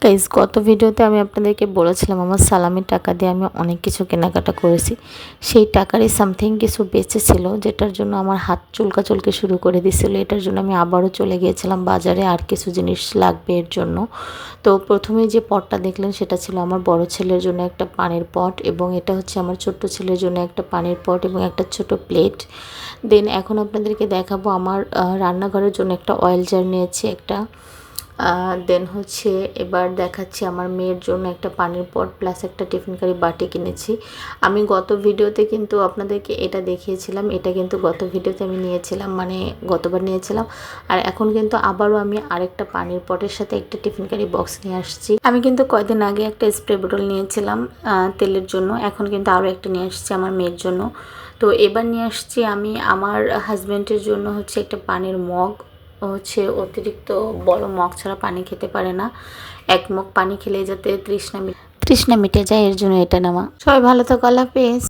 Guys, গত ভিডিওতে আমি আপনাদেরকে বলেছিলাম আমার সালামির টাকা দিয়ে আমি অনেক কিছু কেনাকাটা করেছি। সেই টাকারই সামথিং কিছু বেঁচেছিল, যেটার জন্য আমার হাত চুলকাচুলকি শুরু করে দিছিল। এটার জন্য আমি আবারও চলে গিয়েছিলাম বাজারে, আর কিছু জিনিস লাগবে এর জন্য। তো প্রথমে যে পটটা দেখলেন সেটা ছিল আমার বড় ছেলের জন্য একটা পানির পট, এবং এটা হচ্ছে আমার ছোট্ট ছেলের জন্য একটা পানির পট এবং একটা ছোট প্লেট। দেন এখন আপনাদেরকে দেখাবো আমার রান্নাঘরের জন্য একটা অয়েল জার নিয়েছি একটা। দেন হচ্ছে এবার দেখাচ্ছি আমার মেয়ের জন্য একটা পানির পট প্লাস একটা টিফিন কারি বাটি কিনেছি। আমি গত ভিডিওতে কিন্তু আপনাদেরকে এটা দেখিয়েছিলাম, এটা কিন্তু গত ভিডিওতে আমি নিয়েছিলাম, মানে গতবার নিয়েছিলাম। আর এখন কিন্তু আবারও আমি আরেকটা পানির পটের সাথে একটা টিফিন কারি বক্স নিয়ে আসছি। আমি কিন্তু কয়েকদিন আগে একটা স্প্রে বোতল নিয়েছিলাম তেলের জন্য, এখন কিন্তু আরও একটা নিয়ে আসছি আমার মেয়ের জন্য। তো এবার নিয়ে আসছি আমি আমার হাজব্যান্ডের জন্য হচ্ছে একটা পানির মগ। ও হচ্ছে অতিরিক্ত বড় মগ ছাড়া পানি খেতে পারে না। এক মগ পানি খেলে যাতে তৃষ্ণা মিটে যায়, এর জন্য এটা নেওয়া। সবাই ভালো থাকো, আল্লাহ হাফেজ।